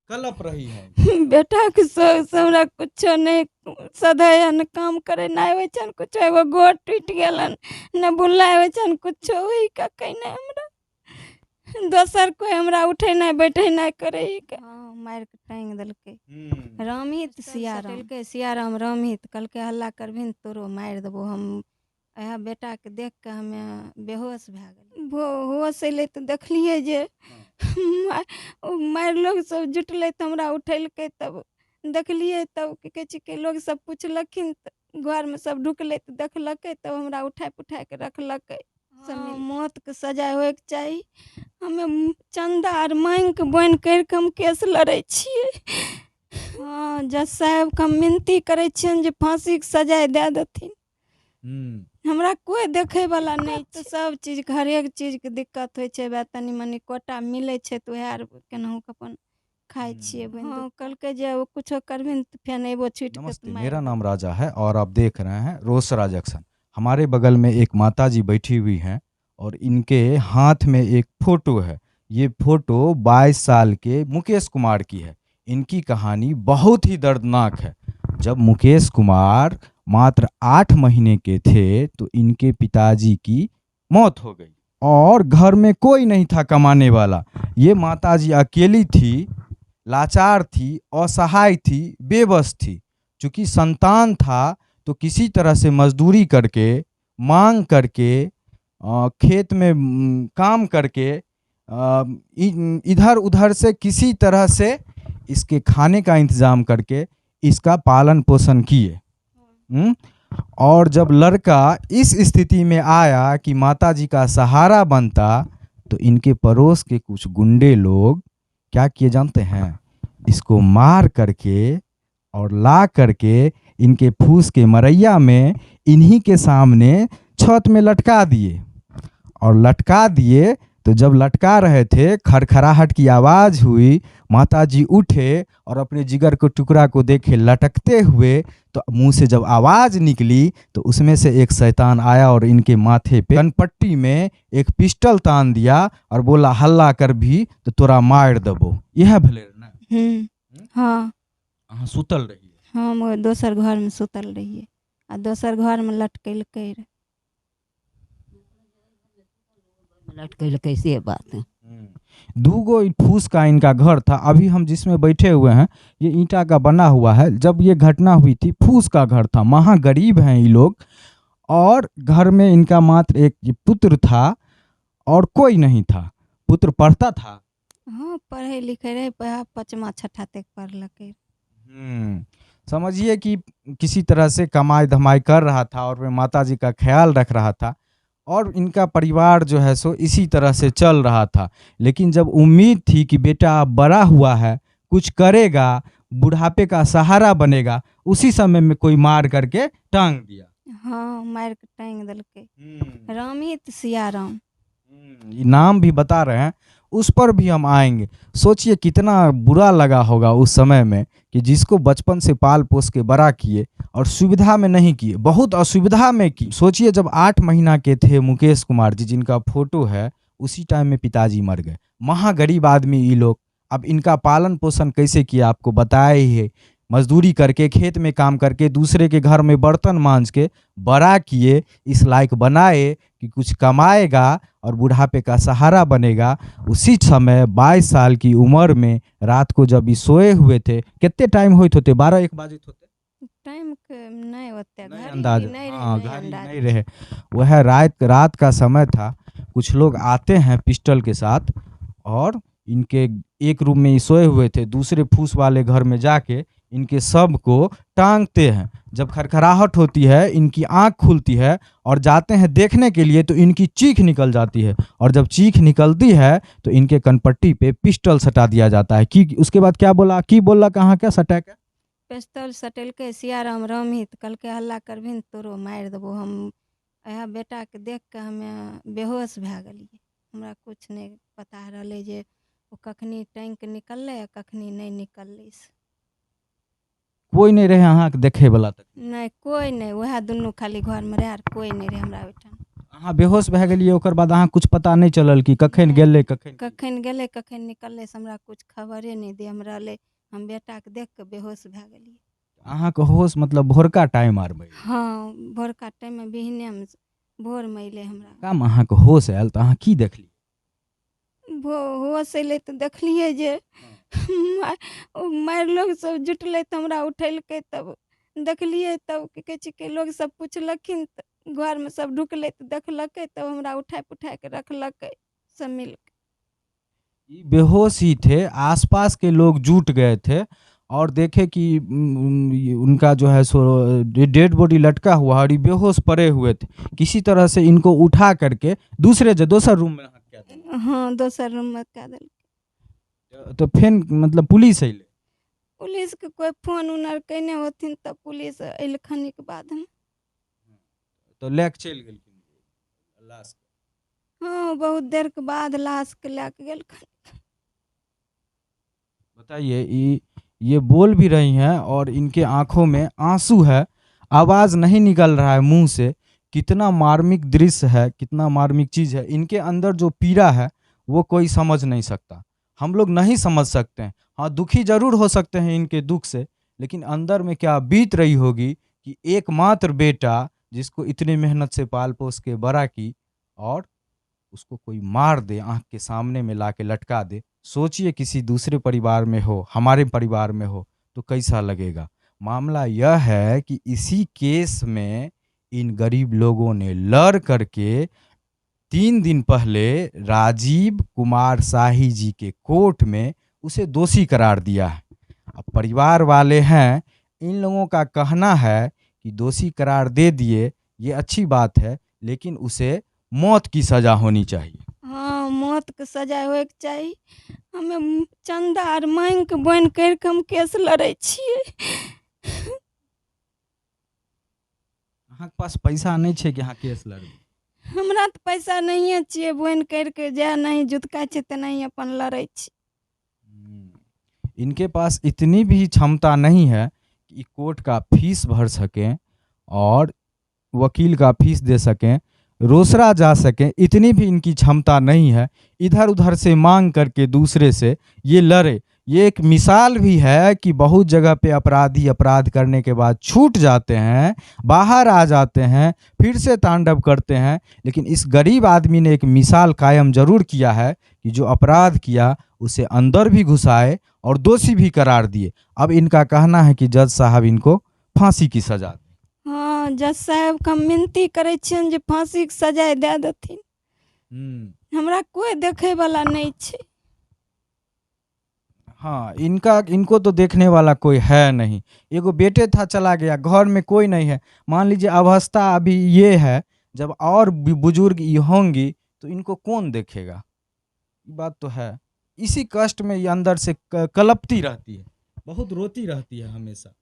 कलप रही है। बेटा के से हमरा कुछो नहीं सधैया न काम करे ना आवे छन, कुछ एगो गोड़ टूट गेलन न बुल्ला आवे छन, कुछो वही का कहीं हमरा दोसर कोई हमरा उठे ना बैठे ना करे के। हाँ मार के टांग देलके रामहित सियाराम के सियाराम रामहित कल के हल्ला करबिन तोरो मार देबो हम। यह बेटा के देख के हमें बेहोश भए गेल। होश अइले तो देखलिए जे मार लोग सब जुटले तो हमरा उठेलके, तब देखलिए तब की कहे के लोग सब पूछलखिन घर में सब ढुकले तो देखलके, तब हमरा उठा पुठा के रखलके। मौत के सजा होके चाहिए। हमें चंदा और मांग के बन कर हम केस लड़े छिए। हाँ जज साहब के हम मिनती करे छियन जे फांसी के सजा दे देथिन। हमरा कोई देखे वाला नहीं, तो सब चीज हरेक चीज के दिक्कत हो छे, तनी मनी कोटा मिले छे तो यार केनाहू के अपन खाए छिए। हाँ कल के जे कुछ करबिन तो फेन एबो छूट के। नमस्ते, मेरा नाम राजा है और आप देख रहे हैं रोसरा जंक्शन। हमारे बगल में एक माताजी बैठी हुई हैं और इनके हाथ में एक फोटो है। ये फोटो 22 साल के मुकेश कुमार की है। इनकी कहानी बहुत ही दर्दनाक है। जब मुकेश कुमार मात्र 8 महीने के थे तो इनके पिताजी की मौत हो गई और घर में कोई नहीं था कमाने वाला। ये माताजी अकेली थी, लाचार थी, असहाय थी, बेबस थी। चूंकि संतान था तो किसी तरह से मजदूरी करके, मांग करके, खेत में काम करके, इधर उधर से किसी तरह से इसके खाने का इंतजाम करके इसका पालन पोषण किए। और जब लड़का इस स्थिति में आया कि माताजी का सहारा बनता तो इनके पड़ोस के कुछ गुंडे लोग क्या किए जानते हैं? इसको मार करके और ला करके इनके फूस के मरैया में इन्हीं के सामने छत में लटका दिए। और लटका दिए तो जब लटका रहे थे खड़खड़ाहट की आवाज़ हुई, माताजी उठे और अपने जिगर के टुकड़ा को देखे लटकते हुए, तो मुंह से जब आवाज़ निकली तो उसमें से एक शैतान आया और इनके माथे पे कनपट्टी में एक पिस्टल तान दिया और बोला हल्ला कर भी तो तोरा मार देबो। यह भले ना। हाँ अहाँ सुतल रहिए? हम दोसर घर में सुतल रहिए आ दोसर घर में लटकेलकै रहे। लटकेलकै से बात है। दूगो फूस का इनका घर था। अभी हम जिसमें बैठे हुए हैं ये ईंटा का बना हुआ है। जब ये घटना हुई थी फूस का घर था। महा गरीब हैं ये लोग और घर में इनका मात्र एक पुत्र था और कोई नहीं था। पुत्र पढ़ता था? हाँ पढ़े लिखे रहे, 5वां 6ठा तक पढ़लकै। समझिए कि किसी तरह से कमाई धमाई कर रहा था और माता जी का ख्याल रख रहा था और इनका परिवार जो है सो इसी तरह से चल रहा था। लेकिन जब उम्मीद थी कि बेटा अब बड़ा हुआ है, कुछ करेगा, बुढ़ापे का सहारा बनेगा, उसी समय में कोई मार करके टांग दिया। हाँ मार के टांग देलकै। रामहित सियाराम नाम भी बता रहे हैं, उस पर भी हम आएंगे। सोचिए कितना बुरा लगा होगा उस समय में कि जिसको बचपन से पाल पोस के बड़ा किए और सुविधा में नहीं किए, बहुत असुविधा में की। सोचिए जब 8 महीना के थे मुकेश कुमार जी, जिनका फोटो है, उसी टाइम में पिताजी मर गए। महागरीब आदमी ये लोग। अब इनका पालन पोषण कैसे किया आपको बताया ही है। मजदूरी करके, खेत में काम करके, दूसरे के घर में बर्तन मांज के बड़ा किए, इस लायक बनाए कि कुछ कमाएगा और बुढ़ापे का सहारा बनेगा। उसी समय 22 साल की उम्र में रात को जब ये सोए हुए थे, कितने टाइम होते होते? 12-1 बजे होते टाइम के नहीं होते, नहीं घड़ी अंदाज। नहीं हाँ रहे, घड़ी अंदाज नहीं रहे। वह रात का समय था। कुछ लोग आते हैं पिस्टल के साथ और इनके एक रूम में ये सोए हुए थे, दूसरे फूस वाले घर में जाके इनके सब को टांगते हैं। जब खड़खड़ाहट होती है, इनकी आंख खुलती है और जाते हैं देखने के लिए तो इनकी चीख निकल जाती है और जब चीख निकलती है तो इनके कनपट्टी पे पिस्टल सटा दिया जाता है। कि उसके बाद क्या बोला, की बोला, कहाँ क्या सटा? क्या पिस्टल सटेलकै सियाराम रामहित कल के हल्ला करबिन तोरो मार देबो हम। यह बेटा के देख के हमें बेहोश भए गेलिए। हमरा कुछ नहीं पता रहले जे वो कखनी टांग के निकलले आ कखनी नहीं निकलले। कोई नहीं रहे अहाँ के देखे वाला? तक नहीं कोई नहीं, वह दुनू खाली घर में रहे, कोई नहीं रहे हमरा ओइठाम। अहाँ बेहोश भए गेलिए, ओकर बाद अहाँ कुछ पता नहीं चलल कि कखन नहीं। गेलै कखन कखन गेलै कखन निकललै से हमरा कुछ खबरे नहीं देह में रहलै। हम बेटा के देख के बेहोश भए गेलिए। अहाँके होश मतलब भोरका टाइम आर में हाँ भोरका टाइम में बिहने में भोर में अइलै हमरा। काम अहाँके होश आयल तऽ अहाँ की देखली? होश अइलै तऽ देखलियै जे मारि लोग सब जुटलै तऽ हमरा उठेलकै, तब देखलियै, तब की कहै छै कि लोग सब पुछलखिन तऽ घर में सब ढुकलै तऽ देखलकै, तब हमरा उठाय पुठाय के रखलकै सब मिल के। ये बेहोश ही थे, आसपास के लोग जुट गए थे और देखे कि उनका जो है सो डेड बॉडी लटका हुआ और ये बेहोश पड़े हुए थे। किसी तरह से इनको उठा करके दोसर रूम में रख दिया। हाँ दोसर रूम में कए देलकै। तो फिर मतलब पुलिस अइले? पुलिस के कोई फोन उन आर कयने होथिन तब पुलिस अइलखन के बाद में। तो लैके चलि गेलखिन लाश के? हाँ बहुत देर के बाद लाश के लेके गेलखन। बताइए, ये बोल भी रही हैं और इनके आंखों में आंसू है, आवाज नहीं निकल रहा है मुंह से। कितना मार्मिक दृश्य है, कितना मार्मिक चीज है। इनके अंदर जो पीड़ा है वो कोई समझ नहीं सकता, हम लोग नहीं समझ सकते हैं। हाँ दुखी जरूर हो सकते हैं इनके दुख से, लेकिन अंदर में क्या बीत रही होगी कि एकमात्र बेटा जिसको इतनी मेहनत से पाल पोस के बड़ा की, और उसको कोई मार दे, आंख के सामने में लाके लटका दे। सोचिए किसी दूसरे परिवार में हो, हमारे परिवार में हो तो कैसा लगेगा। मामला यह है कि इसी केस में इन गरीब लोगों ने लड़ करके 3 दिन पहले राजीव कुमार शाही जी के कोर्ट में उसे दोषी करार दिया है। अब परिवार वाले हैं, इन लोगों का कहना है कि दोषी करार दे दिए, ये अच्छी बात है, लेकिन उसे मौत की सजा होनी चाहिए। हाँ मौत के सजा होए के चाहिए। हमें चंदा आर मांग के बन कर के हम केस लड़े छिए। अहाँ के पास पैसा नहीं छे कि अहाँ केस लड़बी? हमरा तो पैसा नहीं चाहिए, बन कर के जे नहीं जुतका छे त नहीं अपन लड़े छी। इनके पास इतनी भी क्षमता नहीं है कि कोर्ट का फीस भर सकें और वकील का फीस दे सकें, रोसड़ा जा सकें, इतनी भी इनकी क्षमता नहीं है। इधर उधर से मांग करके दूसरे से ये लड़े। ये एक मिसाल भी है कि बहुत जगह पे अपराधी अपराध करने के बाद छूट जाते हैं, बाहर आ जाते हैं, फिर से तांडव करते हैं। लेकिन इस गरीब आदमी ने एक मिसाल कायम जरूर किया है कि जो अपराध किया उसे अंदर भी घुसाए और दोषी भी करार दिए। अब इनका कहना है कि जज साहब इनको फांसी की सजा दें। हाँ जज साहब का मिनती करे छियन जे फांसी के सजा दे देथिन। हमरा कोई देखे वाला नहीं छे। हाँ इनको तो देखने वाला कोई है नहीं। एगो बेटे था चला गया, घर में कोई नहीं है। मान लीजिए अवस्था अभी ये है, जब और भी बुजुर्ग ये होंगी तो इनको कौन देखेगा? ये बात तो है। इसी कष्ट में ये अंदर से कलपती रहती है, बहुत रोती रहती है हमेशा।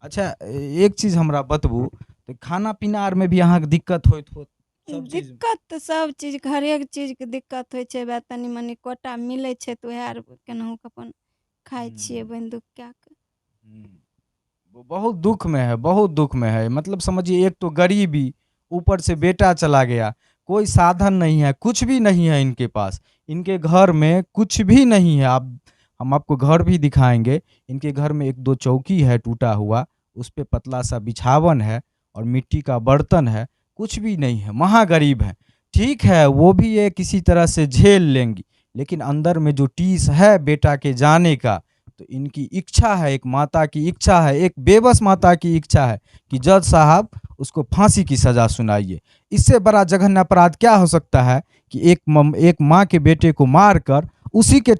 अच्छा एक चीज हमरा बतबू, तो खाना पीना आर में भी अहाँ के दिक्कत होइत हो? दिक्कत तो सब चीज हरेक चीज के दिक्कत होइ छे। तनी मनी कोटा मिले छे तो यार केनाहू के अपन खाए छिए बन दुख क्या के। वो बहुत दुख में है, बहुत दुख में है। मतलब समझिए एक तो गरीबी, ऊपर से बेटा चला गया, कोई साधन नहीं है, कुछ भी नहीं है इनके पास। इनके घर में कुछ भी नहीं है। हम आपको घर भी दिखाएंगे। इनके घर में 1-2 चौकी है टूटा हुआ, उस पे पतला सा बिछावन है और मिट्टी का बर्तन है, कुछ भी नहीं है। महागरीब है। ठीक है वो भी ये किसी तरह से झेल लेंगी, लेकिन अंदर में जो टीस है बेटा के जाने का, तो इनकी इच्छा है, एक माता की इच्छा है, एक बेबस माता की इच्छा है कि जज साहब उसको फांसी की सजा सुनाइए। इससे बड़ा जघन्य अपराध क्या हो सकता है कि एक माँ के बेटे को मारकर उसी के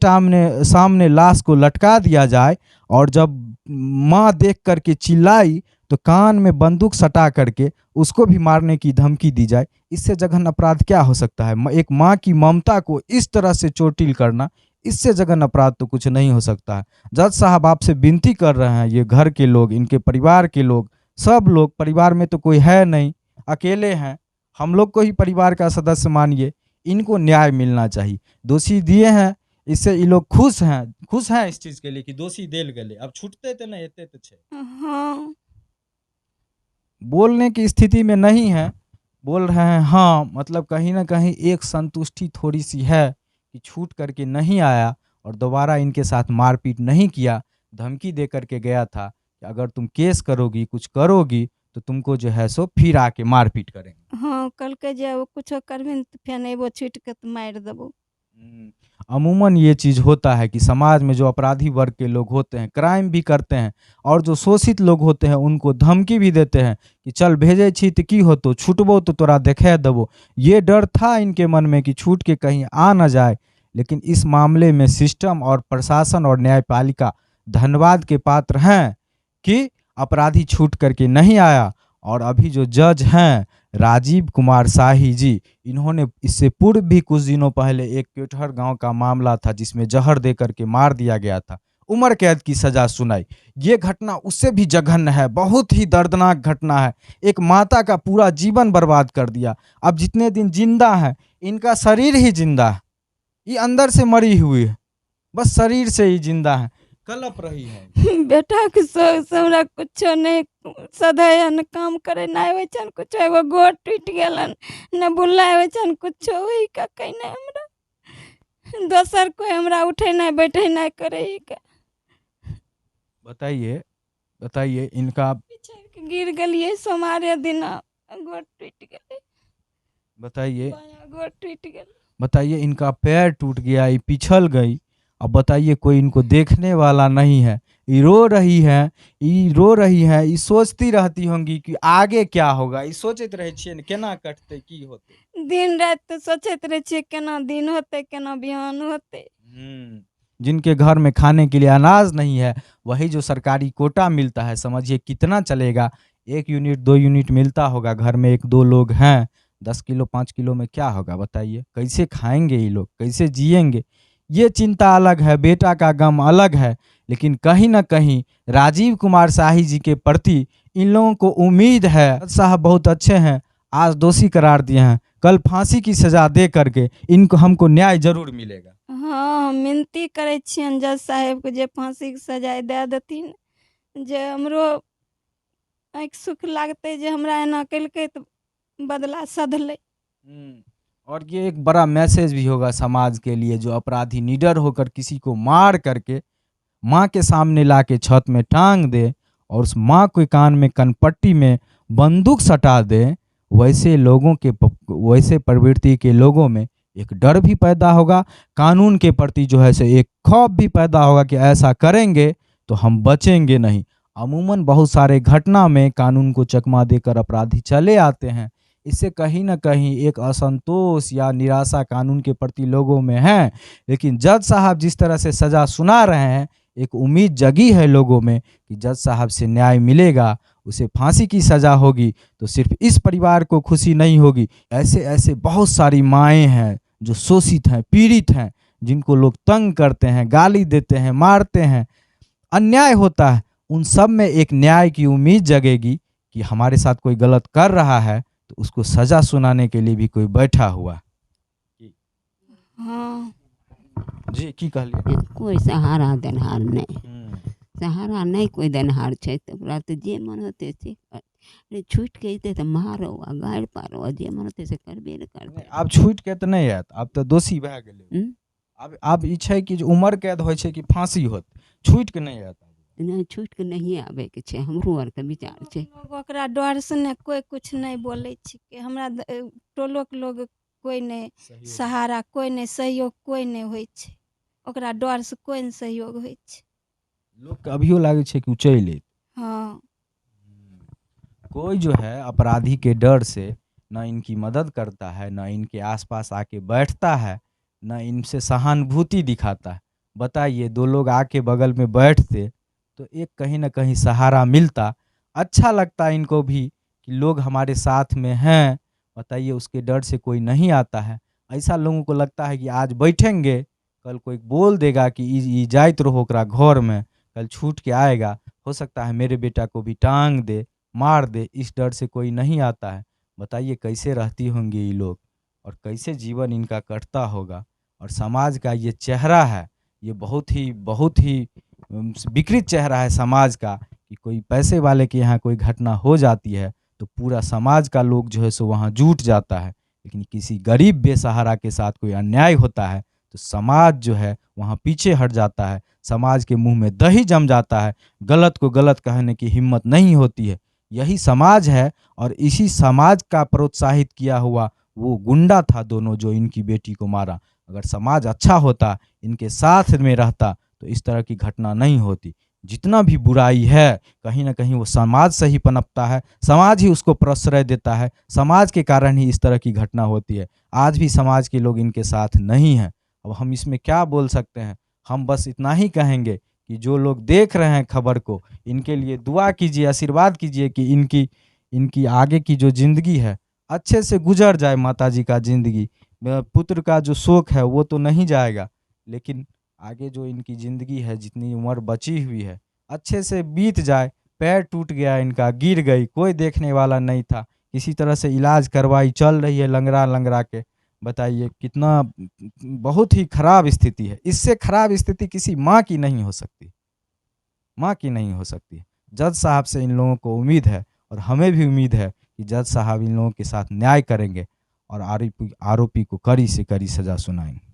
सामने लाश को लटका दिया जाए, और जब माँ देख करके चिल्लाई तो कान में बंदूक सटा करके उसको भी मारने की धमकी दी जाए। इससे जघन्य अपराध क्या हो सकता है? एक माँ की ममता को इस तरह से चोटिल करना, इससे जघन्य अपराध तो कुछ नहीं हो सकता है। जज साहब आपसे विनती कर रहे हैं, ये घर के लोग, इनके परिवार के लोग, सब लोग, परिवार में तो कोई है नहीं, अकेले हैं, हम लोग को ही परिवार का सदस्य मानिए। इनको न्याय मिलना चाहिए। दोषी दिए हैं, इससे ये लोग खुश हैं इस चीज के लिए कि दोषी देल गए। अब छूटते तो नहीं, एते तो छे। हाँ बोलने की स्थिति में नहीं है बोल रहे हैं हाँ, मतलब कहीं न कहीं एक संतुष्टि थोड़ी-सी है कि छूट करके नहीं आया और दोबारा इनके साथ मारपीट नहीं किया। धमकी दे कर के गया था कि अगर तुम केस करोगी, कुछ करोगी तो तुमको जो है सो फिर आके मारपीट करेंगे। हाँ, कहलकै जे कुछो करबिही तऽ फेन अयबो छुटिके तऽ मारि देबौ। हुँ। अमूमन ये चीज़ होता है कि समाज में जो अपराधी वर्ग के लोग होते हैं, क्राइम भी करते हैं और जो शोषित लोग होते हैं उनको धमकी भी देते हैं कि चल भेजै छी तऽ की होतौ, छूटबो तो तोरा देखा देबो। ये डर था इनके मन में कि छूट के कहीं आ ना जाए। लेकिन इस मामले में सिस्टम और प्रशासन और न्यायपालिका धन्यवाद के पात्र हैं कि अपराधी छूट करके नहीं आया। और अभी जो जज हैं राजीव कुमार शाही जी, इन्होंने इससे पूर्व भी कुछ दिनों पहले एक केवटहर गांव का मामला था जिसमें जहर दे करके मार दिया गया था, उम्र कैद की सजा सुनाई। ये घटना उससे भी जघन्य है, बहुत ही दर्दनाक घटना है। एक माता का पूरा जीवन बर्बाद कर दिया। अब जितने दिन जिंदा है इनका शरीर ही जिंदा है, ये अंदर से मरी हुई है, बस शरीर से ही जिंदा है, कलप रही है। बेटाके शौक से हमरा कुछो नहीं सधैया न काम करे ना आबै छन, कुछो एगो गोड़ टूटि गेलन न बुल्ला आबै छन, कुछो होई का कहीं नहीं हमरा। दोसर कोई हमरा उठे नहीं बैठे नहीं करे के। बताइए बताइए इनका, पिछड़ के गिर गेलिए सोमवारे दिन गोड़ टूटि गेलै, बताइए बायां गोड़ टूटि गेलै। बताइए इनका पैर टूट गया, ये पिछल गई। अब बताइए कोई इनको देखने वाला नहीं है, ये रो रही है, ये रो रही है, ये सोचती रहती होंगी कि आगे क्या होगा, ये सोचत रहे छिए ने केना कटते की होते। दिन रात तो सोचैत रहे छिए केना दिन होते केना बिहान होते। जिनके घर में खाने के लिए अनाज नहीं है, वही जो सरकारी कोटा मिलता है, समझिए कितना चलेगा। 1 यूनिट 2 यूनिट मिलता होगा, घर में 1-2 लोग हैं, 10 किलो 5 किलो में क्या होगा बताइए, कैसे खाएंगे ये लोग, कैसे जिएंगे। ये चिंता अलग है, बेटा का गम अलग है। लेकिन कहीं ना कहीं राजीव कुमार शाही जी के प्रति इन लोगों को उम्मीद है। जज साहब बहुत अच्छे हैं, आज दोषी करार दिए हैं, कल फांसी की सजा दे करके इनको हमको न्याय जरूर मिलेगा। हाँ, हम मिनती करै छियनि जज साहेबके जे फांसीके सजाए दए देथिन, जे हमरो आँखि सुख लागतै जे हमरा एना केलकै तऽ बदला सधलै। और ये एक बड़ा मैसेज भी होगा समाज के लिए, जो अपराधी निडर होकर किसी को मार करके माँ के सामने लाके छत में टांग दे और उस माँ के कान में कनपट्टी में बंदूक सटा दे, वैसे लोगों के वैसे प्रवृत्ति के लोगों में एक डर भी पैदा होगा, कानून के प्रति जो है से एक खौफ भी पैदा होगा कि ऐसा करेंगे तो हम बचेंगे नहीं। अमूमन बहुत सारे घटना में कानून को चकमा देकर अपराधी चले आते हैं। इससे कहीं ना कहीं एक असंतोष या निराशा कानून के प्रति लोगों में है। लेकिन जज साहब जिस तरह से सज़ा सुना रहे हैं, एक उम्मीद जगी है लोगों में कि जज साहब से न्याय मिलेगा, उसे फांसी की सज़ा होगी तो सिर्फ इस परिवार को खुशी नहीं होगी, ऐसे ऐसे बहुत सारी माएँ हैं जो शोषित हैं, पीड़ित हैं, जिनको लोग तंग करते हैं, गाली देते हैं, मारते हैं, अन्याय होता है, उन सब में एक न्याय की उम्मीद जगेगी कि हमारे साथ कोई गलत कर रहा है तो उसको सज़ा सुनाने के लिए भी कोई बैठा हुआ है। हाँ, जी की कहलिए? कोई सहारा देनहार नहीं, सहारा नहीं कोई देनहार छै तो ओकरा तो जे मन होते से कर। छूट के अयतै तऽ मारो आ गारि पारो, जे मन होते से करबे ने करतै। आब छूट के तऽ नहीं आयत, आब तऽ दोषी भए गेलै। आब ई छै कि उम्र कैद होइ छै कि फांसी होत, छूट के नहीं आयत। नहीं छूट के नहीं आवे के छै, हमरो आर के विचार छै। लोग ओकरा डर से ने कोई कुछ नहीं बोले छिके, हमरा टोलो के लोग कोई नहीं सहारा, कोई नहीं सहयोग, कोई नहीं होइ छै, ओकरा डर से कोई नहीं सहयोग होइ छै। लोग के अभियो लागे छै कि उ चलि अयत। हाँ, कोई जो है अपराधी के डर से न इनकी मदद करता है, न इनके आसपास आके बैठता है, न इनसे सहानुभूति दिखाता है। बताइए, 2 लोग आके बगल में बैठते तो एक कहीं ना कहीं सहारा मिलता, अच्छा लगता इनको भी कि लोग हमारे साथ में हैं। बताइए, उसके डर से कोई नहीं आता है। ऐसा लोगों को लगता है कि आज बैठेंगे, कल कोई बोल देगा कि ई जाइत रहो ओकरा घर में, कल छूट के आएगा, हो सकता है मेरे बेटा को भी टांग दे, मार दे, इस डर से कोई नहीं आता है। बताइए कैसे रहती होंगी ये लोग और कैसे जीवन इनका कटता होगा। और समाज का ये चेहरा है, ये बहुत ही विकृत चेहरा है समाज का कि कोई पैसे वाले के यहाँ कोई घटना हो जाती है तो पूरा समाज का लोग जो है सो वहाँ जुट जाता है। लेकिन किसी गरीब बेसहारा के साथ कोई अन्याय होता है तो समाज जो है वहाँ पीछे हट जाता है, समाज के मुंह में दही जम जाता है, गलत को गलत कहने की हिम्मत नहीं होती है। यही समाज है और इसी समाज का प्रोत्साहित किया हुआ वो गुंडा था दोनों जो इनकी बेटी को मारा। अगर समाज अच्छा होता, इनके साथ में रहता, तो इस तरह की घटना नहीं होती। जितना भी बुराई है कहीं ना कहीं वो समाज से ही पनपता है, समाज ही उसको प्रश्रय देता है, समाज के कारण ही इस तरह की घटना होती है। आज भी समाज के लोग इनके साथ नहीं हैं। अब हम इसमें क्या बोल सकते हैं? हम बस इतना ही कहेंगे कि जो लोग देख रहे हैं खबर को, इनके लिए दुआ कीजिए, आशीर्वाद कीजिए कि इनकी इनकी आगे की जो ज़िंदगी है अच्छे से गुजर जाए। माताजी का ज़िंदगी, पुत्र का जो शोक है वो तो नहीं जाएगा, लेकिन आगे जो इनकी ज़िंदगी है, जितनी उम्र बची हुई है, अच्छे से बीत जाए। पैर टूट गया इनका, गिर गई, कोई देखने वाला नहीं था, किसी तरह से इलाज करवाई, चल रही है लंगड़ा लंगड़ा के। बताइए कितना बहुत ही खराब स्थिति है। इससे खराब स्थिति किसी माँ की नहीं हो सकती, माँ की नहीं हो सकती। जज साहब से इन लोगों को उम्मीद है और हमें भी उम्मीद है कि जज साहब इन लोगों के साथ न्याय करेंगे और आरोपी को कड़ी से कड़ी सज़ा सुनाएंगे।